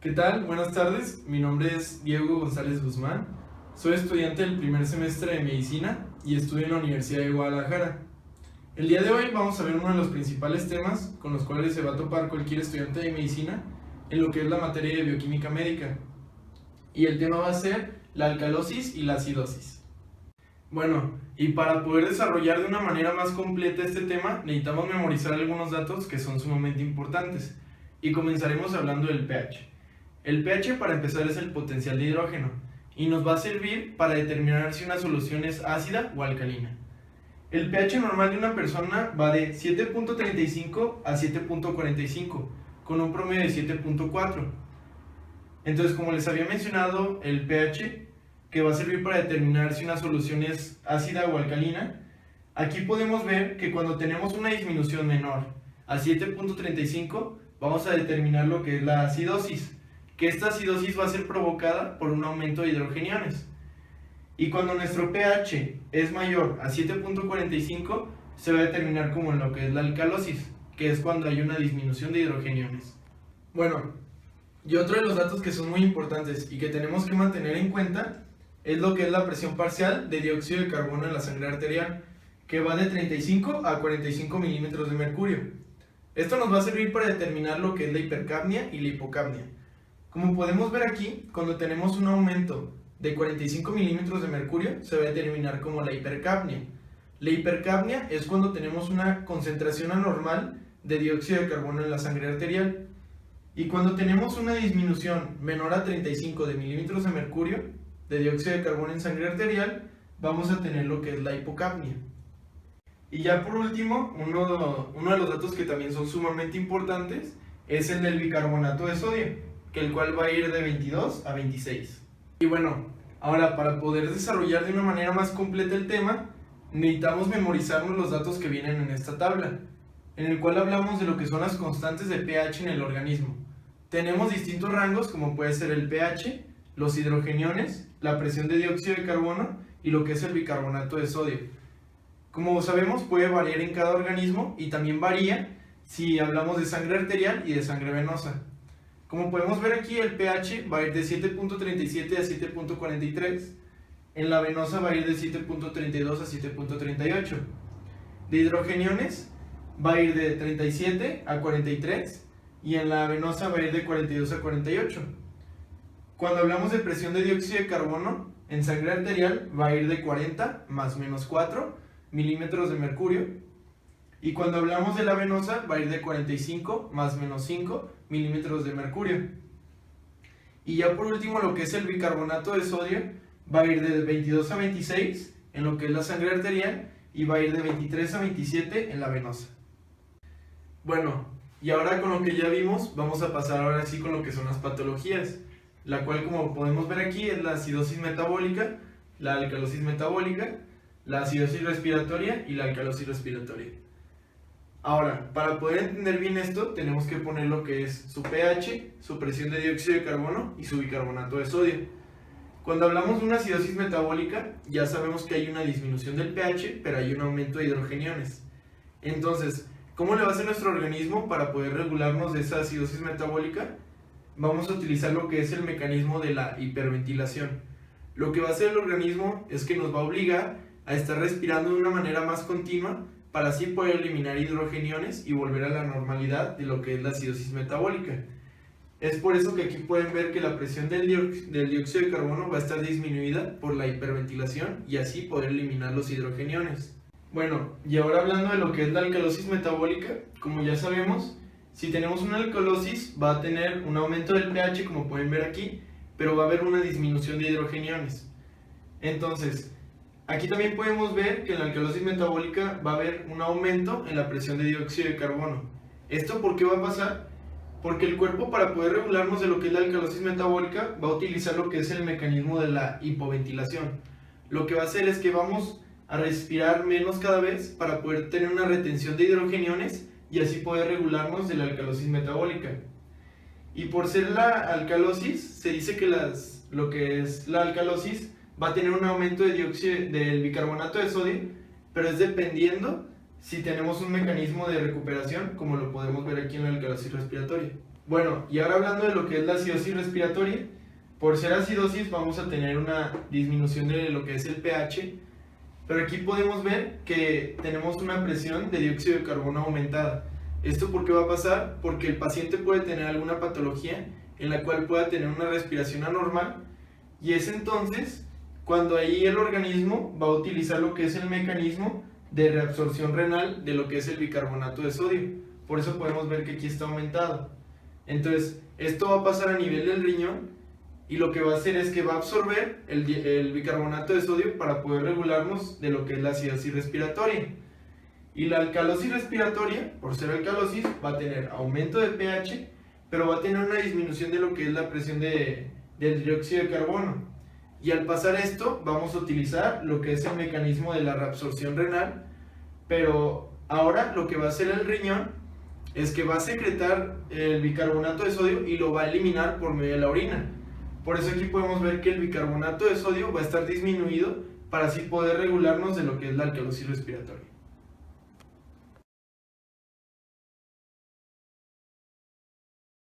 ¿Qué tal? Buenas tardes, mi nombre es Diego González Guzmán, soy estudiante del primer semestre de Medicina y estudio en la Universidad de Guadalajara. El día de hoy vamos a ver uno de los principales temas con los cuales se va a topar cualquier estudiante de Medicina en lo que es la materia de Bioquímica Médica. Y el tema va a ser la alcalosis y la acidosis. Bueno, y para poder desarrollar de una manera más completa este tema, necesitamos memorizar algunos datos que son sumamente importantes. Y comenzaremos hablando del pH. El pH, para empezar, es el potencial de hidrógeno y nos va a servir para determinar si una solución es ácida o alcalina. El pH normal de una persona va de 7.35 a 7.45 con un promedio de 7.4. Entonces, como les había mencionado, el pH, que va a servir para determinar si una solución es ácida o alcalina, aquí podemos ver que cuando tenemos una disminución menor a 7.35 vamos a determinar lo que es la acidosis, que esta acidosis va a ser provocada por un aumento de hidrogeniones. Y cuando nuestro pH es mayor a 7.45 se va a determinar como lo que es la alcalosis, que es cuando hay una disminución de hidrogeniones. Bueno, y otro de los datos que son muy importantes y que tenemos que mantener en cuenta es lo que es la presión parcial de dióxido de carbono en la sangre arterial, que va de 35 a 45 milímetros de mercurio. Esto nos va a servir para determinar lo que es la hipercapnia y la hipocapnia. Como podemos ver aquí, cuando tenemos un aumento de 45 milímetros de mercurio, se va a determinar como la hipercapnia. La hipercapnia es cuando tenemos una concentración anormal de dióxido de carbono en la sangre arterial. Y cuando tenemos una disminución menor a 35 de milímetros de mercurio de dióxido de carbono en sangre arterial, vamos a tener lo que es la hipocapnia. Y ya por último, uno de los datos que también son sumamente importantes es el del bicarbonato de sodio, el cual va a ir de 22 a 26. Y bueno, ahora para poder desarrollar de una manera más completa el tema, necesitamos memorizarnos los datos que vienen en esta tabla, en el cual hablamos de lo que son las constantes de pH en el organismo. Tenemos distintos rangos como puede ser el pH, los hidrogeniones, la presión de dióxido de carbono y lo que es el bicarbonato de sodio. Como sabemos, puede variar en cada organismo y también varía si hablamos de sangre arterial y de sangre venosa. Como podemos ver aquí, el pH va a ir de 7.37 a 7.43, en la venosa va a ir de 7.32 a 7.38. De hidrogeniones va a ir de 37 a 43 y en la venosa va a ir de 42 a 48. Cuando hablamos de presión de dióxido de carbono, en sangre arterial va a ir de 40 más menos 4 milímetros de mercurio. Y cuando hablamos de la venosa va a ir de 45 más menos 5 milímetros de mercurio. Y ya por último lo que es el bicarbonato de sodio va a ir de 22 a 26 en lo que es la sangre arterial y va a ir de 23 a 27 en la venosa. Bueno, y ahora con lo que ya vimos vamos a pasar ahora sí con lo que son las patologías, la cual como podemos ver aquí es la acidosis metabólica, la alcalosis metabólica, la acidosis respiratoria y la alcalosis respiratoria. Ahora, para poder entender bien esto, tenemos que poner lo que es su pH, su presión de dióxido de carbono y su bicarbonato de sodio. Cuando hablamos de una acidosis metabólica, ya sabemos que hay una disminución del pH, pero hay un aumento de hidrogeniones. Entonces, ¿cómo le va a hacer nuestro organismo para poder regularnos de esa acidosis metabólica? Vamos a utilizar lo que es el mecanismo de la hiperventilación. Lo que va a hacer el organismo es que nos va a obligar a estar respirando de una manera más continua para así poder eliminar hidrogeniones y volver a la normalidad de lo que es la acidosis metabólica. Es por eso que aquí pueden ver que la presión del dióxido de carbono va a estar disminuida por la hiperventilación y así poder eliminar los hidrogeniones. Bueno, y ahora hablando de lo que es la alcalosis metabólica, como ya sabemos, si tenemos una alcalosis va a tener un aumento del pH como pueden ver aquí, pero va a haber una disminución de hidrogeniones. Entonces, aquí también podemos ver que en la alcalosis metabólica va a haber un aumento en la presión de dióxido de carbono. ¿Esto por qué va a pasar? Porque el cuerpo, para poder regularnos de lo que es la alcalosis metabólica, va a utilizar lo que es el mecanismo de la hipoventilación. Lo que va a hacer es que vamos a respirar menos cada vez para poder tener una retención de hidrogeniones y así poder regularnos de la alcalosis metabólica. Y por ser la alcalosis, se dice que lo que es la alcalosis va a tener un aumento de del bicarbonato de sodio, pero es dependiendo si tenemos un mecanismo de recuperación, como lo podemos ver aquí en la alcalosis respiratoria. Bueno, y ahora hablando de lo que es la acidosis respiratoria, por ser acidosis vamos a tener una disminución de lo que es el pH, pero aquí podemos ver que tenemos una presión de dióxido de carbono aumentada. ¿Esto por qué va a pasar? Porque el paciente puede tener alguna patología en la cual pueda tener una respiración anormal, y es entonces cuando ahí el organismo va a utilizar lo que es el mecanismo de reabsorción renal de lo que es el bicarbonato de sodio. Por eso podemos ver que aquí está aumentado. Entonces, esto va a pasar a nivel del riñón y lo que va a hacer es que va a absorber el bicarbonato de sodio para poder regularnos de lo que es la acidosis respiratoria. Y la alcalosis respiratoria, por ser alcalosis, va a tener aumento de pH, pero va a tener una disminución de lo que es la presión del dióxido de carbono. Y al pasar esto, vamos a utilizar lo que es el mecanismo de la reabsorción renal, pero ahora lo que va a hacer el riñón es que va a secretar el bicarbonato de sodio y lo va a eliminar por medio de la orina. Por eso aquí podemos ver que el bicarbonato de sodio va a estar disminuido para así poder regularnos de lo que es la alcalosis respiratoria.